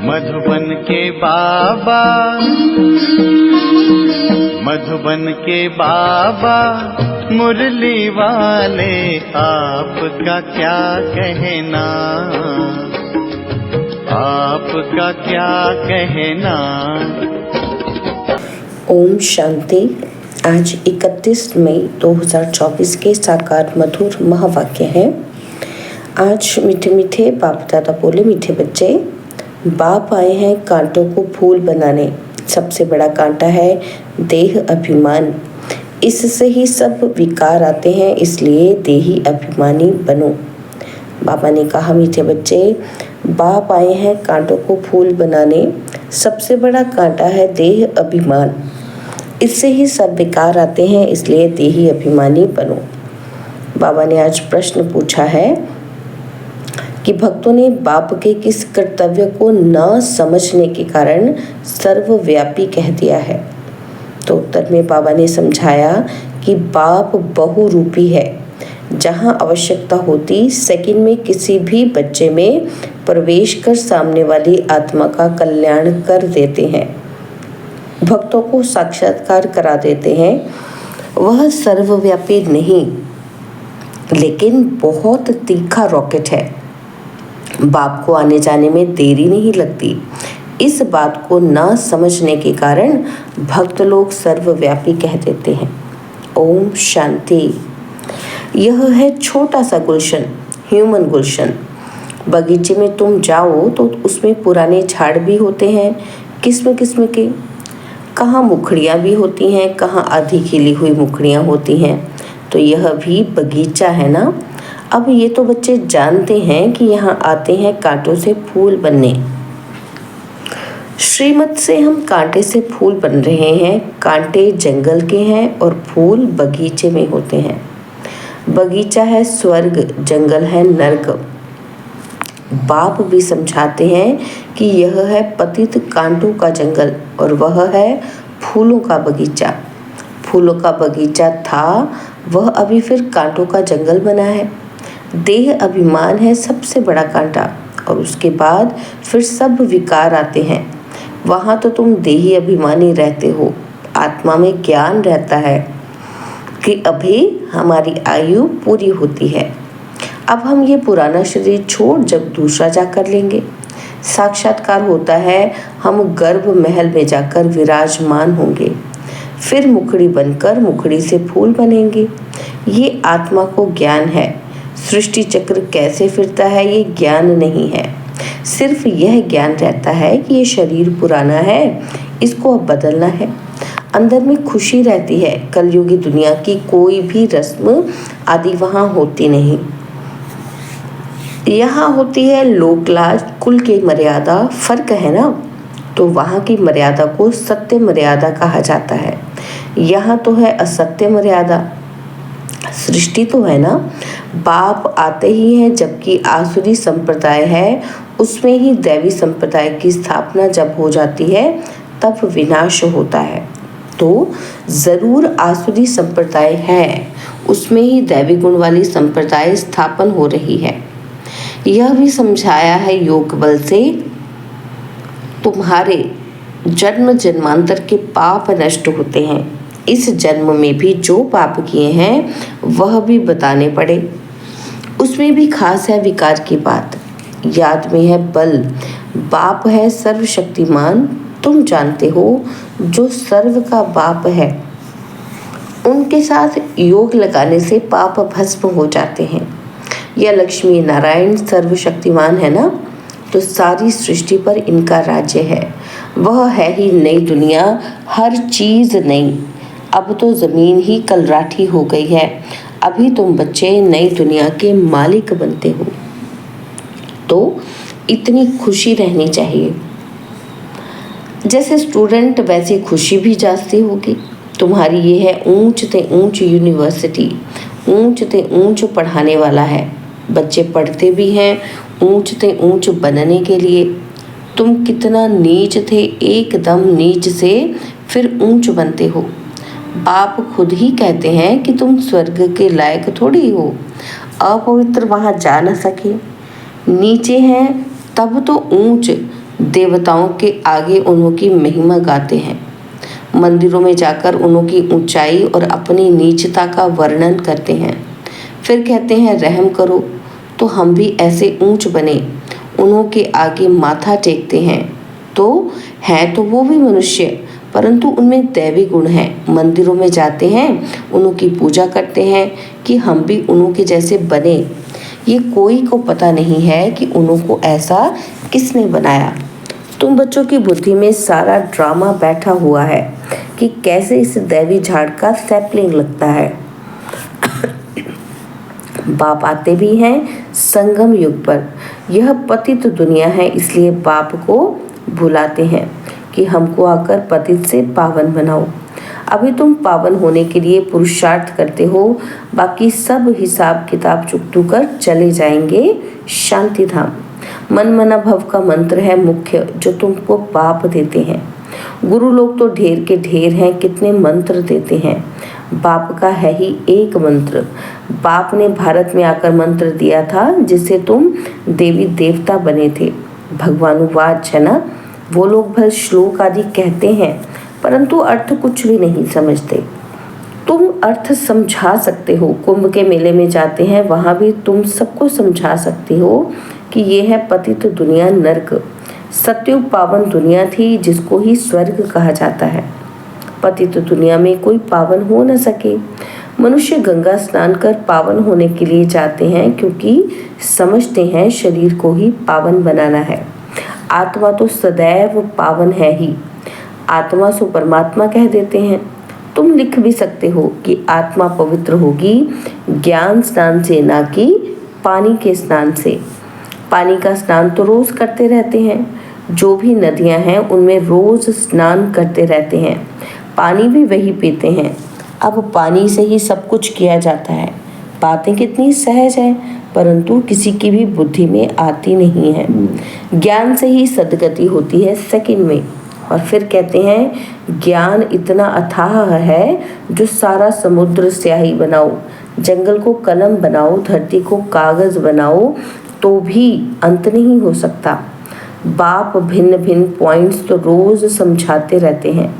मधुबन के बाबा, मधुबन के बाबा मुरली वाले, आपका क्या कहना, आपका क्या कहना। ओम शांति। आज 31 मई 2024 के साकार मधुर महावाक्य है। आज मीठे मीठे बाप दादा बोले, मीठे बच्चे, बाप आए हैं कांटों को फूल बनाने। सबसे बड़ा कांटा है देह अभिमान। इससे ही सब विकार आते हैं, इसलिए देही अभिमानी बनो। बाबा ने कहा, मीठे बच्चे, बाप आए हैं कांटों को फूल बनाने। सबसे बड़ा कांटा है देह अभिमान। इससे ही सब विकार आते हैं, इसलिए देही अभिमानी बनो। बाबा ने आज प्रश्न पूछा है कि भक्तों ने बाप के किस कर्तव्य को न समझने के कारण सर्वव्यापी कह दिया है। तो उत्तर में बाबा ने समझाया कि बाप बहुरूपी है। जहाँ आवश्यकता होती सेकंड में किसी भी बच्चे में प्रवेश कर सामने वाली आत्मा का कल्याण कर देते हैं, भक्तों को साक्षात्कार करा देते हैं। वह सर्वव्यापी नहीं, लेकिन बहुत तीखा रॉकेट है। बाप को आने जाने में देरी नहीं लगती। इस बात को न समझने के कारण भक्त लोग सर्वव्यापी कह देते हैं। ओम शांति। यह है छोटा सा गुलशन, ह्यूमन गुलशन। बगीचे में तुम जाओ तो उसमें पुराने झाड़ भी होते हैं, किस्म किस्म के। कहाँ मुखड़ियाँ भी होती हैं, कहाँ आधी खिली हुई मुखड़ियाँ होती हैं। तो यह भी बगीचा है ना। अब ये तो बच्चे जानते हैं कि यहाँ आते हैं कांटों से फूल बनने। श्रीमत से हम कांटे से फूल बन रहे हैं। कांटे जंगल के हैं और फूल बगीचे में होते हैं। बगीचा है स्वर्ग, जंगल है नर्क। बाप भी समझाते हैं कि यह है पतित कांटों का जंगल और वह है फूलों का बगीचा। फूलों का बगीचा था, वह अभी फिर कांटों का जंगल बना है। देह अभिमान है सबसे बड़ा कांटा, और उसके बाद फिर सब विकार आते हैं। वहाँ तो तुम देही अभिमानी रहते हो। आत्मा में ज्ञान रहता है कि अभी हमारी आयु पूरी होती है। अब हम ये पुराना शरीर छोड़ जब दूसरा जाकर लेंगे, साक्षात्कार होता है, हम गर्भ महल में जाकर विराजमान होंगे। फिर मुखड़ी बनकर मुखड़ी से फूल बनेंगे। ये आत्मा को ज्ञान है। सृष्टि चक्र कैसे फिरता है ये ज्ञान नहीं है। सिर्फ यह ज्ञान रहता है कि ये शरीर पुराना है, इसको अब बदलना है। अंदर में खुशी रहती है। कलयुगी दुनिया की कोई भी रस्म आदि वहाँ होती नहीं। यहाँ होती है लोक लाज, कुल की मर्यादा। फर्क है ना। तो वहाँ की मर्यादा को सत्य मर्यादा कहा जाता है। यहाँ तो है असत्य मर्यादा। सृष्टि तो है ना। बाप आते ही हैं, जबकि आसुरी संप्रदाय है, उसमें ही दैवी संप्रदाय की स्थापना जब हो जाती है तब विनाश होता है। तो जरूर आसुरी संप्रदाय है, उसमें ही दैवी गुण वाली संप्रदाय स्थापन हो रही है। यह भी समझाया है योग बल से, तुम्हारे जन्म जन्मांतर के पाप नष्ट होते हैं। इस जन्म में भी जो पाप किए हैं वह भी बताने पड़े। उसमें भी खास है विकार की बात। याद में है बल। बाप है सर्वशक्तिमान। तुम जानते हो जो सर्व का बाप है, उनके साथ योग लगाने से पाप भस्म हो जाते हैं। यह लक्ष्मी नारायण सर्वशक्तिमान है ना, तो सारी सृष्टि पर इनका राज्य है। वह है ही नई दुनिया, हर चीज नई। अब तो जमीन ही कलराठी हो गई है। अभी तुम बच्चे नई दुनिया के मालिक बनते हो, तो इतनी खुशी रहनी चाहिए। जैसे स्टूडेंट वैसे खुशी भी जाती होगी। तुम्हारी ये है ऊंच ते ऊंच यूनिवर्सिटी, ऊंच ते ऊंच पढ़ाने वाला है। बच्चे पढ़ते भी हैं ऊंच ते ऊंच बनने के लिए। तुम कितना नीच थे, एकदम नीच से फिर ऊंच बनते हो। बाप खुद ही कहते हैं कि तुम स्वर्ग के लायक थोड़ी हो। अपवित्र वहां जा न सके। नीचे हैं तब तो ऊंच, देवताओं के आगे उन्होंने महिमा गाते हैं। मंदिरों में जाकर उन्होंने ऊंचाई और अपनी नीचता का वर्णन करते हैं। फिर कहते हैं रहम करो तो हम भी ऐसे ऊंच बने। उन्होंने आगे माथा टेकते हैं। तो हैं तो वो भी मनुष्य, परंतु उनमें दैवी गुण है। मंदिरों में जाते हैं, उन्होंने पूजा करते हैं कि हम भी उन्होंने जैसे बने। ये कोई को पता नहीं है कि उन्होंने ऐसा किसने बनाया। तुम बच्चों की बुद्धि में सारा ड्रामा बैठा हुआ है कि कैसे इस दैवी झाड़ का सैपलिंग लगता है। बाप आते भी हैं संगम युग पर। यह पतित दुनिया है, इसलिए बाप को बुलाते हैं कि हमको आकर पतित से पावन बनाओ। अभी तुम पावन होने के लिए पुरुषार्थ करते हो, बाकी सब हिसाब किताब चुकतू कर चले जाएंगे शांति धाम। मन मना भव का मंत्र है मुख्य, जो तुमको बाप देते हैं। गुरु लोग तो ढेर के ढेर हैं, कितने मंत्र देते हैं। बाप का है ही एक मंत्र। बाप ने भारत में आकर मंत्र दिया था जिससे तुम देवी देवता बने थे। भगवानुवाच है ना। वो लोग भर श्लोक आदि कहते हैं, परंतु अर्थ कुछ भी नहीं समझते। तुम अर्थ समझा सकते हो। कुंभ के मेले में जाते हैं, वहां भी तुम सबको समझा सकते हो कि ये है पतित दुनिया, नर्क। सत्युग पावन दुनिया थी जिसको ही स्वर्ग कहा जाता है। पतित दुनिया में कोई पावन हो न सके। मनुष्य गंगा स्नान कर पावन होने के लिए जाते हैं, क्योंकि समझते हैं शरीर को ही पावन बनाना है। आत्मा तो सदैव पावन है ही। आत्मा सो परमात्मा कह देते हैं। तुम लिख भी सकते हो कि आत्मा पवित्र होगी ज्ञान स्नान से, ना कि पानी के स्नान से। पानी का स्नान तो रोज करते रहते हैं। जो भी नदियां हैं उनमें रोज स्नान करते रहते हैं। पानी भी वही पीते हैं। अब पानी से ही सब कुछ किया जाता है। बातें कितनी सहज है, परंतु किसी की भी बुद्धि में आती नहीं है। ज्ञान से ही सद्गति होती है सेकंड में। और फिर कहते हैं ज्ञान इतना अथाह है जो सारा समुद्र स्याही बनाओ, जंगल को कलम बनाओ, धरती को कागज बनाओ, तो भी अंत नहीं हो सकता। बाप भिन्न भिन्न पॉइंट्स तो रोज समझाते रहते हैं।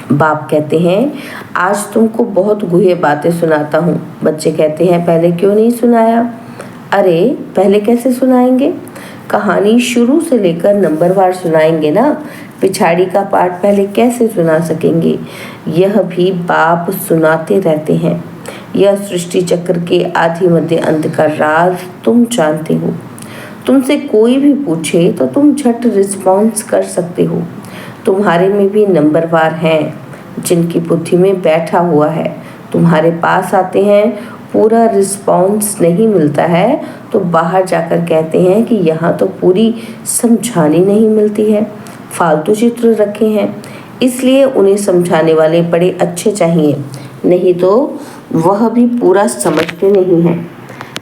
बाप कहते हैं आज तुमको बहुत गुहे बातें सुनाता हूँ। बच्चे कहते हैं पहले क्यों नहीं सुनाया? अरे पहले कैसे सुनाएंगे? कहानी शुरू से लेकर नंबरवार सुनाएंगे ना। पिछाड़ी का पार्ट पहले कैसे सुना सकेंगे? यह भी बाप सुनाते रहते हैं। यह सृष्टि चक्र के आदि मध्य अंत का राज तुम जानते हो। तुमसे कोई भी पूछे तो तुम झट रिस्पॉन्स कर सकते हो। तुम्हारे में भी नंबरवार हैं जिनकी बुद्धि में बैठा हुआ है। तुम्हारे पास आते हैं, पूरा रिस्पॉन्स नहीं मिलता है तो बाहर जाकर कहते हैं कि यहाँ तो पूरी समझानी नहीं मिलती है, फालतू चित्र रखे हैं। इसलिए उन्हें समझाने वाले बड़े अच्छे चाहिए, नहीं तो वह भी पूरा समझते नहीं हैं।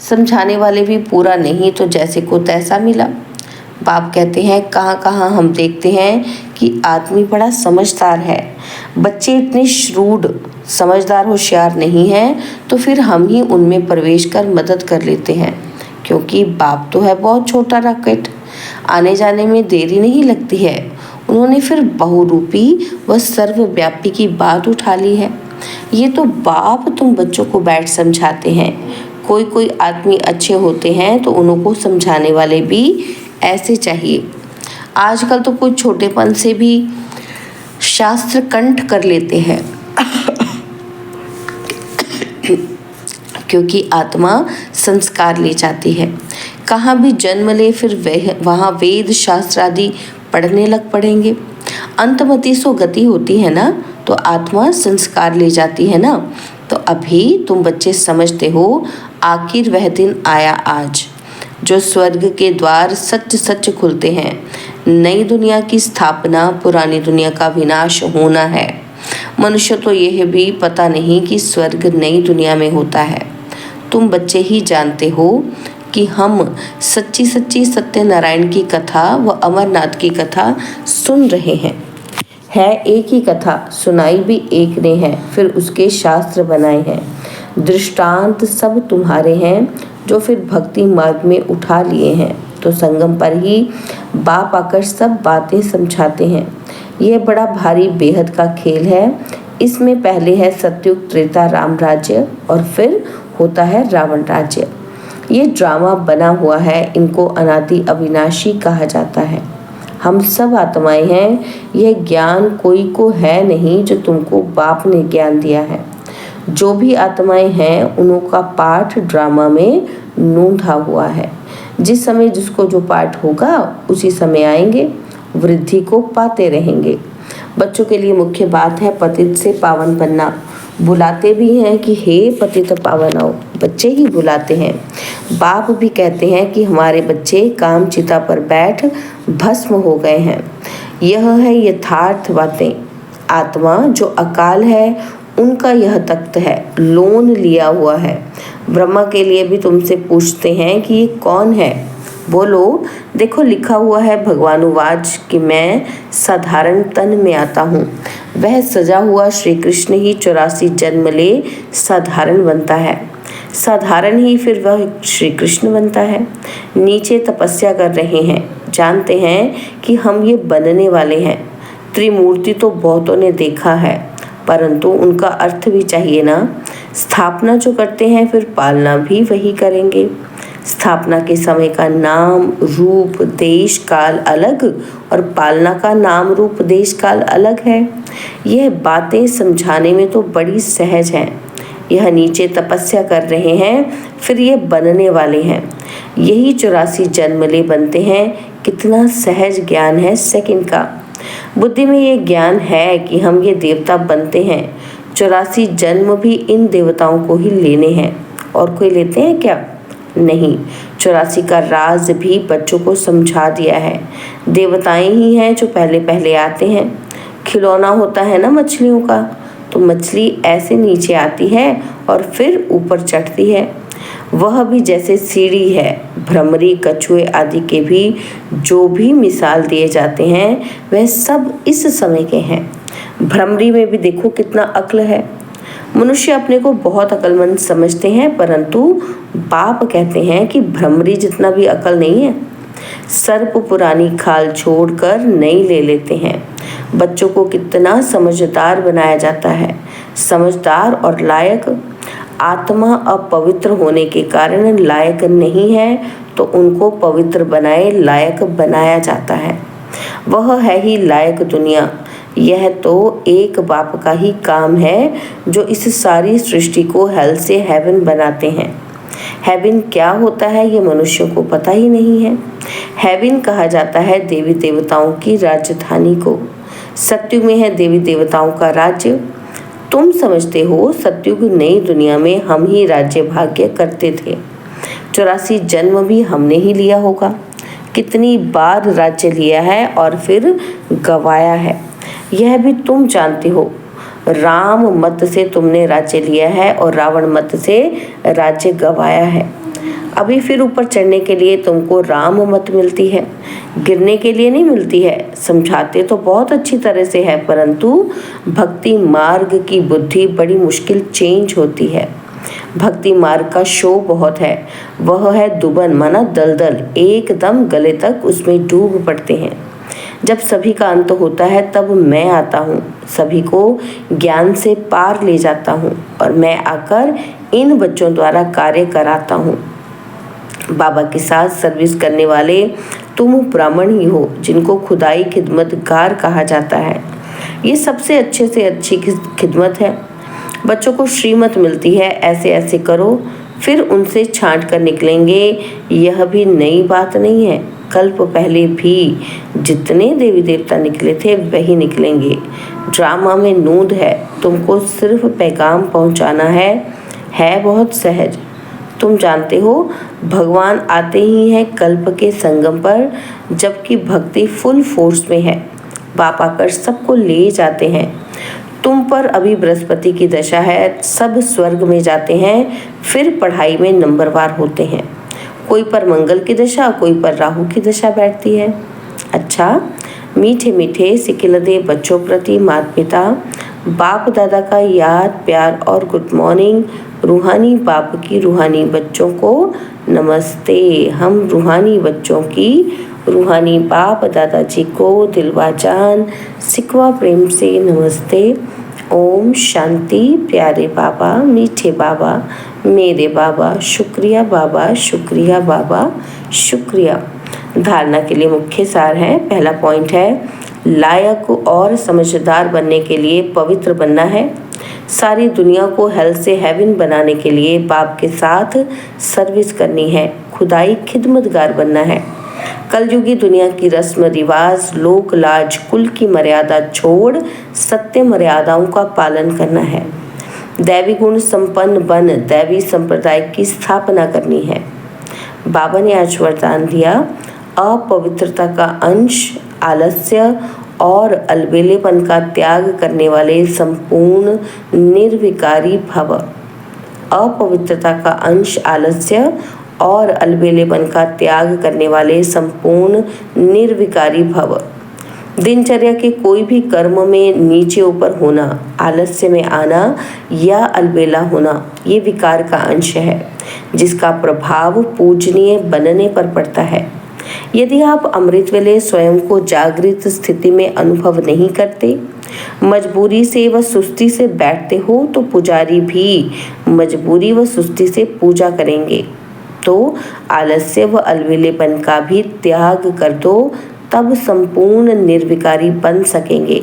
समझाने वाले भी पूरा नहीं तो जैसे को तैसा मिला। बाप कहते हैं कहाँ कहाँ हम देखते हैं कि आदमी बड़ा समझदार है, बच्चे इतने श्रूड समझदार होशियार नहीं हैं, तो फिर हम ही उनमें प्रवेश कर मदद कर लेते हैं, क्योंकि बाप तो है बहुत छोटा रॉकेट, आने जाने में देरी नहीं लगती है। उन्होंने फिर बहुरूपी व सर्वव्यापी की बात उठा ली है। ये तो बाप तुम बच्चों को बैठ समझाते हैं। कोई कोई आदमी अच्छे होते हैं तो उनको समझाने वाले भी ऐसे चाहिए। आजकल तो कुछ छोटेपन से भी शास्त्र कंठ कर लेते हैं क्योंकि आत्मा संस्कार ले जाती है। कहाँ भी जन्म ले फिर वहाँ वेद शास्त्र आदि पढ़ने लग पड़ेंगे। अंतमति सो गति होती है ना, तो आत्मा संस्कार ले जाती है ना। तो अभी तुम बच्चे समझते हो, आखिर वह दिन आया आज जो स्वर्ग के द्वार सच सच खुलते हैं। नई दुनिया की स्थापना, पुरानी दुनिया का विनाश होना है। मनुष्य तो यह भी पता नहीं कि स्वर्ग नई दुनिया में होता है। तुम बच्चे ही जानते हो कि हम सच्ची सच्ची सत्यनारायण की कथा व अमरनाथ की कथा सुन रहे हैं। है एक ही कथा, सुनाई भी एक ने है, फिर उसके शास्त्र बनाए हैं। दृष्टांत सब तुम्हारे हैं जो फिर भक्ति मार्ग में उठा लिए हैं। तो संगम पर ही बाप आकर सब बातें समझाते हैं। यह बड़ा भारी बेहद का खेल है। इसमें पहले है सतयुग त्रेता राम राज्य और फिर होता है रावण राज्य। ये ड्रामा बना हुआ है, इनको अनादि अविनाशी कहा जाता है। हम सब आत्माएं हैं। यह ज्ञान कोई को है नहीं जो तुमको बाप ने ज्ञान दिया है। जो भी आत्माएं हैं उनका पाठ ड्रामा में नोंधा हुआ है। जिस समय जिसको जो पाठ होगा उसी समय आएंगे, वृद्धि को पाते रहेंगे। बच्चों के लिए मुख्य बात है पतित से पावन बनना। बुलाते भी हैं कि हे पतित पावन आओ, बच्चे ही बुलाते हैं। बाप भी कहते हैं कि हमारे बच्चे काम चिता पर बैठ भस्म हो गए हैं। यह है यथार्थ बातें। आत्मा जो अकाल है उनका यह तख्त है, लोन लिया हुआ है। ब्रह्मा के लिए भी तुमसे पूछते हैं कि ये कौन है, बोलो देखो लिखा हुआ है भगवानुवाच कि मैं साधारण तन में आता हूँ। वह सजा हुआ श्री कृष्ण ही 84 जन्म ले साधारण बनता है। साधारण ही फिर वह श्री कृष्ण बनता है। नीचे तपस्या कर रहे हैं, जानते हैं कि हम ये बनने वाले हैं। त्रिमूर्ति तो बहुतों ने देखा है, परंतु उनका अर्थ भी चाहिए ना। स्थापना जो करते हैं फिर पालना भी वही करेंगे। स्थापना के समय का नाम रूप देश काल अलग और पालना का नाम रूप देश काल अलग है। यह बातें समझाने में तो बड़ी सहज हैं। यह नीचे तपस्या कर रहे हैं, फिर ये बनने वाले हैं। यही 84 जन्म ले बनते हैं। कितना सहज ज्ञान है सेकंड का। बुद्धि में ये ज्ञान है कि हम ये देवता बनते हैं। 84 जन्म भी इन देवताओं को ही लेने हैं। और कोई लेते हैं क्या? नहीं। 84 का राज भी बच्चों को समझा दिया है। देवताएं ही हैं जो पहले पहले आते हैं। खिलौना होता है ना मछलियों का, तो मछली ऐसे नीचे आती है और फिर ऊपर चढ़ती है। वह भी जैसे सीढ़ी है। भ्रमरी कछुए आदि के भी जो भी मिसाल दिए जाते हैं वह सब इस समय के हैं। भ्रमरी में भी देखो कितना अक्ल है। मनुष्य अपने को बहुत अक्लमंद समझते हैं, परंतु बाप कहते हैं कि भ्रमरी जितना भी अकल नहीं है। सर्प पुरानी खाल छोड़कर नई ले लेते हैं। बच्चों को कितना समझदार बनाया जाता है, समझदार और लायक। आत्मा अपवित्र होने के कारण लायक नहीं है, तो उनको पवित्र बनाए लायक बनाया जाता है। वह है ही लायक दुनिया। यह तो एक बाप का ही काम है जो इस सारी सृष्टि को हेल से हेवन बनाते हैं। हेवन क्या होता है ये मनुष्यों को पता ही नहीं है। हेवन कहा जाता है देवी देवताओं की राजधानी को। सतयुग में है देवी देवताओं का राज्य। तुम समझते हो सतयुग नई दुनिया में हम ही राज्य भाग्य करते थे। 84 जन्म भी हमने ही लिया होगा। कितनी बार राज्य लिया है और फिर गवाया है, यह भी तुम जानते हो। राम मत से तुमने राज्य लिया है और रावण मत से राज्य गवाया है। अभी फिर ऊपर चढ़ने के लिए तुमको राम मत मिलती है, गिरने के लिए नहीं मिलती है। समझाते तो बहुत अच्छी तरह से है, परंतु भक्ति मार्ग की बुद्धि बड़ी मुश्किल चेंज होती है। भक्ति मार्ग का शो बहुत है। वह है दुबन माना दलदल, एकदम गले तक उसमें डूब पड़ते हैं। जब सभी का अंत होता है तब मैं आता हूँ, सभी को ज्ञान से पार ले जाता हूँ और मैं आकर इन बच्चों द्वारा कार्य कराता हूँ। बाबा के साथ सर्विस करने वाले तुम ब्राह्मण ही हो, जिनको खुदाई खिदमतगार कहा जाता है। ये सबसे अच्छे से अच्छी खिदमत है। बच्चों को श्रीमत मिलती है, ऐसे ऐसे करो, फिर उनसे छांट कर निकलेंगे। यह भी नई बात नहीं है। कल्प पहले भी जितने देवी देवता निकले थे वही निकलेंगे। ड्रामा में नूंद है, तुमको सिर्फ पैगाम पहुंचाना है बहुत सहज। तुम जानते हो भगवान आते ही हैं कल्प के संगम पर, जबकि भक्ति फुल फोर्स में है। बाप आकर सबको ले जाते हैं। तुम पर अभी बृहस्पति की दशा है, सब स्वर्ग में जाते हैं, फिर पढ़ाई में नंबरवार होते हैं। कोई पर मंगल की दशा, कोई पर राहु की दशा बैठती है। अच्छा, मीठे मीठे सिकिलदे बच्चों प्रति माता पिता बाप दादा का याद, प्यार और गुड मॉर्निंग। रूहानी बाप की रूहानी बच्चों को नमस्ते। हम रूहानी बच्चों की रूहानी बाप दादाजी को दिलवा जान सिकवा प्रेम से नमस्ते। ओम शांति। प्यारे बाबा, मीठे बाबा, मेरे बाबा, शुक्रिया बाबा, शुक्रिया बाबा, शुक्रिया। धारणा के लिए मुख्य सार है। पहला पॉइंट है, लायक और समझदार बनने के लिए पवित्र बनना है। सारी दुनिया को हेल से हेवन बनाने के लिए बाप के साथ सर्विस करनी है। खुदाई खिदमतगार बनना है। कलयुगी दुनिया की रस्म रिवाज, लोक लाज, कुल की मर्यादा छोड़ सत्य मर्यादाओं का पालन करना है। दैवी गुण संपन्न बन दैवी संप्रदाय की स्थापना करनी है। बाबा ने आज वरदान दिया, अपवित्रता का अंश, आलस्य और अलबेलेपन का त्याग करने वाले संपूर्ण निर्विकारी भव। अपवित्रता का अंश, आलस्य और अलबेलेपन का त्याग करने वाले संपूर्ण निर्विकारी भव। दिनचर्या के कोई भी कर्म में नीचे ऊपर होना, आलस्य में आना या अलबेला होना, ये विकार का अंश है जिसका प्रभाव पूजनीय बनने पर पड़ता है। यदि आप अमृत वेले स्वयं को जागृत स्थिति में अनुभव नहीं करते, मजबूरी से व सुस्ती से बैठते हो, तो पुजारी भी मजबूरी व सुस्ती से पूजा करेंगे। तो आलस्य व अलबेलेपन का भी त्याग कर दो, तब संपूर्ण निर्विकारी बन सकेंगे।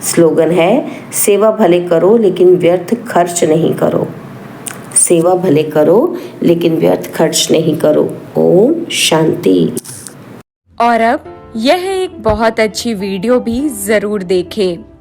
स्लोगन है, सेवा भले करो लेकिन व्यर्थ खर्च नहीं करो। सेवा भले करो लेकिन व्यर्थ खर्च नहीं करो। ओम शांति। और अब यह एक बहुत अच्छी वीडियो भी जरूर देखें।